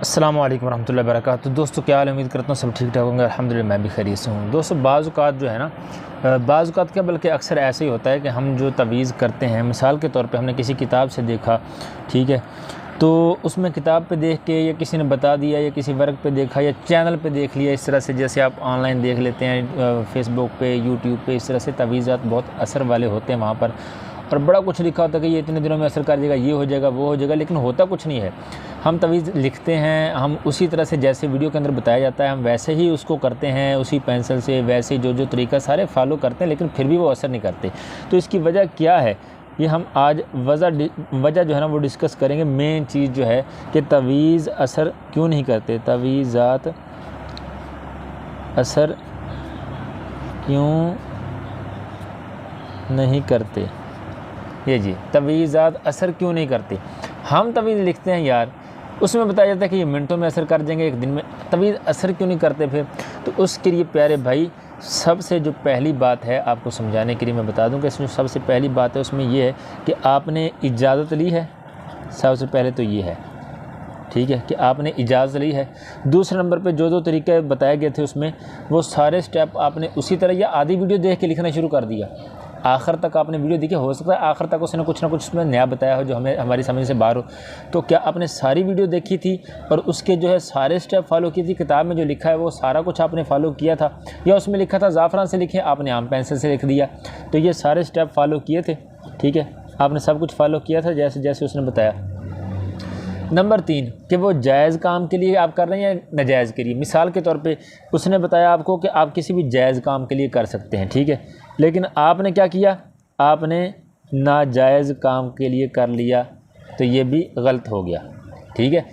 अस्सलाम वालेकुम रहमतुल्लाहि व बरकातुहू। दोस्तों क्या हाल है, उम्मीद करता हूँ सब ठीक ठाक होंगे। अल्हम्दुलिल्लाह मैं भी खैरियत से हूँ। दोस्तों बाज़ औक़ात जो है ना, बाज़ औक़ात क्या बल्कि अक्सर ऐसे ही होता है कि हम जो तवीज़ करते हैं, मिसाल के तौर पे हमने किसी किताब से देखा, ठीक है, तो उसमें किताब पे देख के या किसी ने बता दिया या किसी वर्क पे देखा या चैनल पे देख लिया, इस तरह से जैसे आप ऑनलाइन देख लेते हैं फ़ेसबुक पे, यूट्यूब पे, इस तरह से तवीज़ात बहुत असर वाले होते हैं वहाँ पर, और बड़ा कुछ लिखा होता है कि ये इतने दिनों में असर कर जाएगा, ये हो जाएगा, वो हो जाएगा, लेकिन होता कुछ नहीं है। हम तवीज़ लिखते हैं, हम उसी तरह से जैसे वीडियो के अंदर बताया जाता है हम वैसे ही उसको करते हैं, उसी पेंसिल से वैसे जो तरीका सारे फॉलो करते हैं, लेकिन फिर भी वो असर नहीं करते। तो इसकी वजह क्या है, ये हम आज वजह जो है ना वो डिस्कस करेंगे। मेन चीज़ जो है कि तवीज़ असर क्यों नहीं करते, तवीज़ात असर क्यों नहीं करते। ये जी, तवीज़ात असर क्यों नहीं करते। हम तवीज़ लिखते हैं यार, उसमें बताया जाता है कि ये मिनटों में असर कर जाएंगे, एक दिन में, तवीज़ असर क्यों नहीं करते फिर। तो उसके लिए प्यारे भाई सबसे जो पहली बात है आपको समझाने के लिए मैं बता दूं कि इसमें सबसे पहली बात है उसमें ये है कि आपने इजाज़त ली है। सबसे पहले तो ये है, ठीक है, कि आपने इजाज़त ली है। दूसरे नंबर पे जो तरीके बताए गए थे उसमें वो सारे स्टेप आपने उसी तरह या आधी वीडियो देख के लिखना शुरू कर दिया। आखिर तक आपने वीडियो देखी, हो सकता है आखिर तक उसने कुछ ना कुछ उसमें नया बताया हो जो हमारी समझ से बाहर हो। तो क्या आपने सारी वीडियो देखी थी और उसके जो है सारे स्टेप फॉलो की थी, किताब में जो लिखा है वो सारा कुछ आपने फॉलो किया था, या उसमें लिखा था ज़ाफ़रान से लिखे, आपने आम पेंसिल से लिख दिया। तो ये सारे स्टेप फॉलो किए थे, ठीक है, आपने सब कुछ फॉलो किया था जैसे जैसे उसने बताया। नंबर 3 कि वो जायज़ काम के लिए आप कर रहे हैं या नाजायज़ के लिए। मिसाल के तौर पे उसने बताया आपको कि आप किसी भी जायज़ काम के लिए कर सकते हैं, ठीक है, लेकिन आपने क्या किया, आपने नाजायज़ काम के लिए कर लिया, तो ये भी गलत हो गया, ठीक है,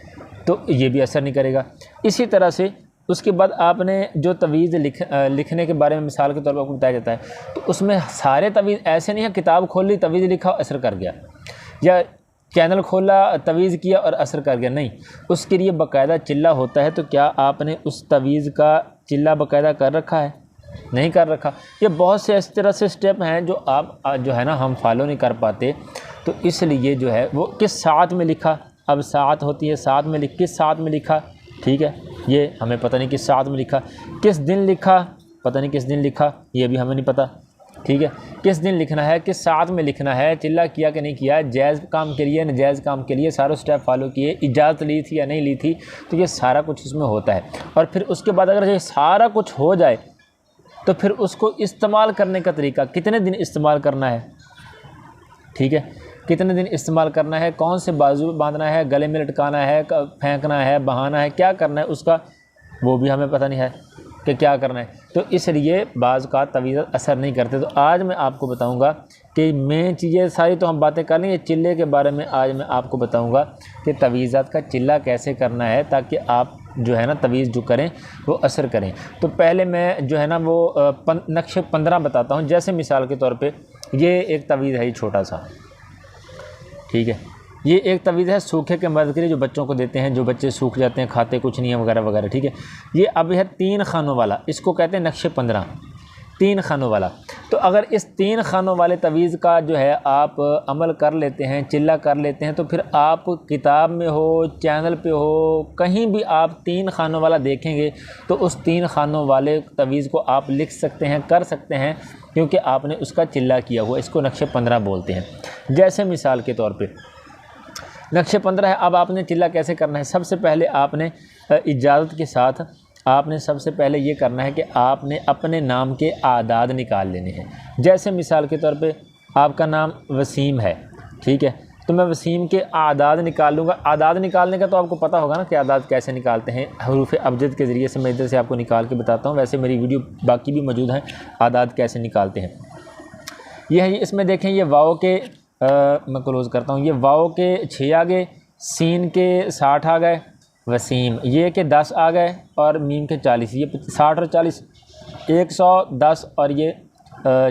तो ये भी असर नहीं करेगा। इसी तरह से उसके बाद आपने जो तवीज़ लिखने के बारे में मिसाल के तौर पर आपको बताया जाता है, तो उसमें सारे तवीज़ ऐसे नहीं है किताब खोल ली तवीज़ लिखा असर कर गया, या चैनल खोला तवीज़ किया और असर कर गया, नहीं, उसके लिए बाकायदा चिल्ला होता है। तो क्या आपने उस तवीज़ का चिल्ला बाकायदा कर रखा है? नहीं कर रखा। ये बहुत से इस तरह से स्टेप हैं जो आप जो है ना हम फॉलो नहीं कर पाते। तो इसलिए जो है वो किस साथ में लिखा, अब साथ होती है, साथ में किस साथ में लिखा, ठीक है, ये हमें पता नहीं किस साथ में लिखा। किस दिन लिखा, पता नहीं किस दिन लिखा, ये भी हमें नहीं पता, ठीक है, किस दिन लिखना है, किस साथ में लिखना है, चिल्ला किया कि नहीं किया, जायज़ काम के लिए नाजायज़ काम के लिए सारे स्टेप फॉलो किए, इजाज़त ली थी या नहीं ली थी, तो ये सारा कुछ इसमें होता है। और फिर उसके बाद अगर ये सारा कुछ हो जाए तो फिर उसको इस्तेमाल करने का तरीका, कितने दिन इस्तेमाल करना है, ठीक है, कितने दिन इस्तेमाल करना है, कौन से बाजू बांधना है, गले में लटकाना है, फेंकना है, बहाना है, क्या करना है उसका, वो भी हमें पता नहीं है कि क्या करना है। तो इसलिए बाज़ का तवीज़ असर नहीं करते। तो आज मैं आपको बताऊंगा कि मेन चीज़ें सारी तो हम बातें कर लेंगे, चिल्ले के बारे में आज मैं आपको बताऊंगा कि तवीज़ात का चिल्ला कैसे करना है ताकि आप जो है ना तवीज़ जो करें वो असर करें। तो पहले मैं जो है ना वो नक्शे 15 बताता हूँ। जैसे मिसाल के तौर पे ये एक तवीज़ है, ये छोटा सा, ठीक है, ये एक तवीज़ है सूखे के मर्द के लिए जो बच्चों को देते हैं, जो बच्चे सूख जाते हैं, खाते कुछ नहीं है वगैरह वगैरह, ठीक है। ये अब है 3 खानों वाला, इसको कहते हैं नक्शे 15, 3 खानों वाला। तो अगर इस 3 खानों वाले तवीज़ का जो है आप अमल कर लेते हैं, चिल्ला कर लेते हैं, तो फिर आप किताब में हो, चैनल पे हो, कहीं भी आप 3 खानों वाला देखेंगे तो उस 3 खानों वाले तवीज़ को आप लिख सकते हैं, कर सकते हैं, क्योंकि आपने उसका चिल्ला किया हुआ। इसको नक्शे 15 बोलते हैं। जैसे मिसाल के तौर पे नक्शे 15 है। अब आपने चिल्ला कैसे करना है, सबसे पहले आपने इजाज़त के साथ आपने सबसे पहले ये करना है कि आपने अपने नाम के आदाद निकाल लेने हैं। जैसे मिसाल के तौर पे आपका नाम वसीम है, ठीक है, तो मैं वसीम के आदाद निकाल लूँगा। आदाद निकालने का तो आपको पता होगा ना कि आदाद कैसे निकालते हैं, हरूफ अबजद के ज़रिए से मैं इधर से आपको निकाल के बताता हूँ। वैसे मेरी वीडियो बाकी भी मौजूद हैं, आदाद कैसे निकालते हैं। ये है, इसमें देखें, ये वाओ के मैं क्लोज़ करता हूँ, ये वाओ के 6 आ गए, सीन के 60 आ गए, वसीम ये के 10 आ गए, और मीम के 40, ये 60 और 40 110, और ये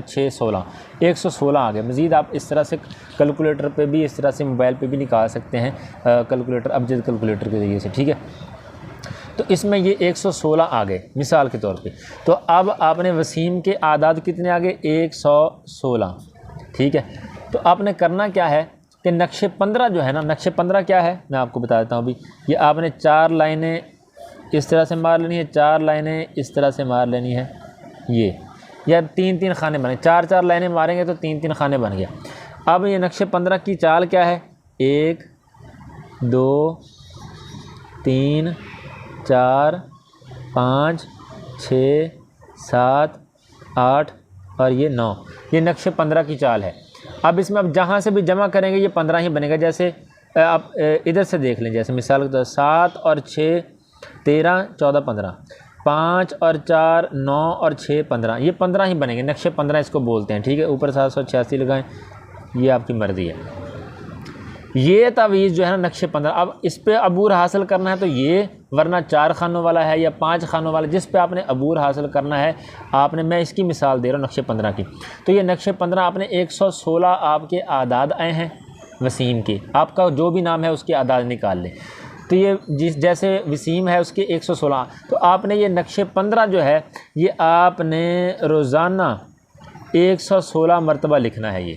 6 16 116 आ गए। मज़ीद आप इस तरह से कैलकुलेटर पे भी, इस तरह से मोबाइल पे भी निकाल सकते हैं, कैलकुलेटर अबजद कैलकुलेटर के ज़रिए से, ठीक है। तो इसमें ये 116 आ गए मिसाल के तौर पे। तो अब आपने वसीम के आदाद कितने आ गए, 116, ठीक है। तो आपने करना क्या है, कि नक्शे 15 जो है ना, नक्शे 15 क्या है मैं आपको बता देता हूँ अभी। ये आपने 4 लाइनें इस तरह से मार लेनी है, 4 लाइनें इस तरह से मार लेनी है, ये या 3-3 खाने बने, 4-4 लाइनें मारेंगे तो 3-3 खाने बन गया। अब ये नक्शे 15 की चाल क्या है, 1 2 3 4 5 6 7 8 और ये 9, ये नक्शे 15 की चाल है। अब इसमें अब जहाँ से भी जमा करेंगे ये 15 ही बनेगा। जैसे आप इधर से देख लें, जैसे मिसाल के तौर 7 और 6 13 14 15, 5 और 4 9 और 6 15, ये 15 ही बनेंगे, नक्शे 15 इसको बोलते हैं। ठीक है, ऊपर 786 लगाएं, ये आपकी मर्ज़ी है। ये तावीज़ जो है ना नक्शे 15, अब इस पे अबूर हासिल करना है तो ये, वरना 4 खानों वाला है या 5 खानों वाला, जिस पे आपने अबूर हासिल करना है आपने, मैं इसकी मिसाल दे रहा हूँ नक्शे 15 की। तो ये नक्शे 15 आपने 116 आपके आदाद आए हैं वसीम के, आपका जो भी नाम है उसके आदाद निकाल लें। तो ये जैसे वसीम है उसके 116, तो आपने ये नक्शे 15 जो है ये आपने रोज़ाना 116 मरतबा लिखना है।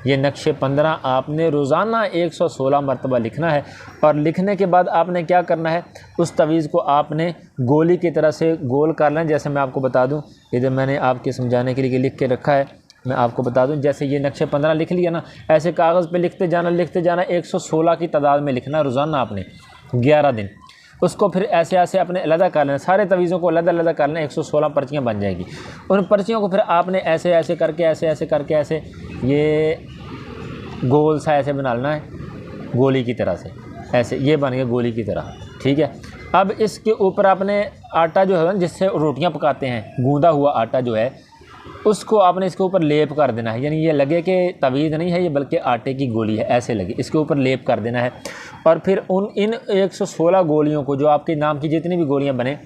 ये नक्शे 15 आपने रोज़ाना 116 मरतबा लिखना है। और लिखने के बाद आपने क्या करना है, उस तवीज़ को आपने गोली की तरह से गोल कर लें। जैसे मैं आपको बता दूं, इधर मैंने आपके समझाने के लिए लिख के रखा है, मैं आपको बता दूं। जैसे ये नक्शे 15 लिख लिया ना, ऐसे कागज़ पे लिखते जाना 116 की तादाद में लिखना रोज़ाना आपने 11 दिन। उसको फिर ऐसे ऐसे अपने अलग कर लेना, सारे तवीज़ों को अलग कर लेना, 116 पर्चियाँ बन जाएगी। उन पर्चियों को फिर आपने ऐसे ऐसे करके ऐसे ये गोल सा ऐसे बना लेना है, गोली की तरह से, ऐसे ये बन गया गोली की तरह। ठीक है, अब इसके ऊपर आपने आटा जो है ना जिससे रोटियां पकाते हैं, गूंदा हुआ आटा जो है उसको आपने इसके ऊपर लेप कर देना है। यानी ये लगे कि तवीज़ नहीं है ये, बल्कि आटे की गोली है, ऐसे लगे इसके ऊपर लेप कर देना है। और फिर इन 116 गोलियों को, जो आपके नाम की जितनी भी गोलियाँ बने,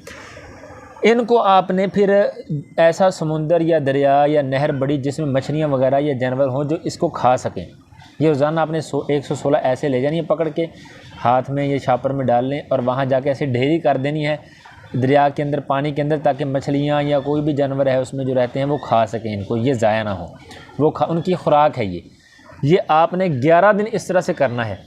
इनको आपने फिर ऐसा समुंदर या दरिया या नहर बड़ी जिसमें मछलियाँ वगैरह या जानवर हों जो इसको खा सकें, ये रोज़ाना आपने 116 ऐसे ले जानी है पकड़ के, हाथ में ये छापर में डाल लें और वहाँ जाके ऐसे ढेरी कर देनी है दरिया के अंदर, पानी के अंदर, ताकि मछलियाँ या कोई भी जानवर है उसमें जो रहते हैं वो खा सकें इनको, ये ज़ाया ना हो, वो उनकी खुराक है ये आपने 11 दिन इस तरह से करना है।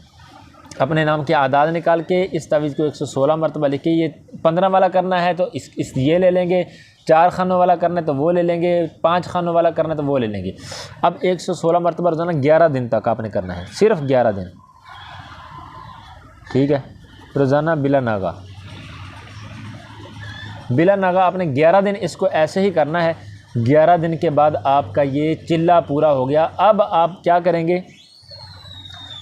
अपने नाम के आदाद निकाल के इस तवीज़ को 116 मरतबा लिख के, ये 15 वाला करना है तो इस ये ले लेंगे, 4 खानों वाला करना है तो वो ले लेंगे, 5 खानों वाला करना है तो वो ले लेंगे। अब 116 मरतबा रोज़ाना 11 दिन तक आपने करना है, सिर्फ 11 दिन। ठीक है, रोज़ाना बिला नागा आपने 11 दिन इसको ऐसे ही करना है। 11 दिन के बाद आपका ये चिल्ला पूरा हो गया। अब आप क्या करेंगे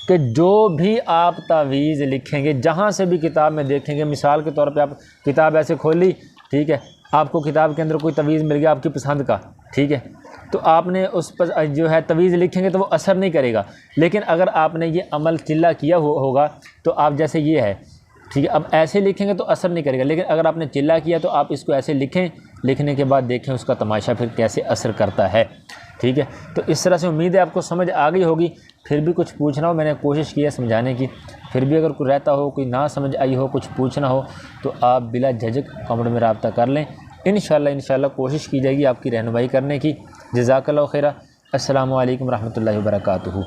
कि जो भी आप तावीज़ लिखेंगे, जहाँ से भी किताब में देखेंगे, मिसाल के तौर पे आप किताब ऐसे खोली, ठीक है, आपको किताब के अंदर कोई तवीज़ मिल गया आपकी पसंद का, ठीक है, तो आपने उस पर जो है तवीज़ लिखेंगे तो वो असर नहीं करेगा। लेकिन अगर आपने ये अमल चिल्ला किया होगा तो आप, जैसे ये है, ठीक है, अब ऐसे लिखेंगे तो असर नहीं करेगा। लेकिन अगर आपने चिल्ला किया तो आप इसको ऐसे लिखें, लिखने के बाद देखें उसका तमाशा फिर कैसे असर करता है। ठीक है, तो इस तरह से उम्मीद है आपको समझ आ गई होगी। फिर भी कुछ पूछना हो, मैंने कोशिश की है समझाने की, फिर भी अगर कोई रहता हो, कोई ना समझ आई हो, कुछ पूछना हो तो आप बिला झिझक कमेंट में रब्ता कर लें। इंशाल्लाह कोशिश की जाएगी आपकी रहनुमाई करने की। जज़ाकल्लाहु खैरा। अस्सलामु अलैकुम रहमतुल्लाहि व बरकातुहू।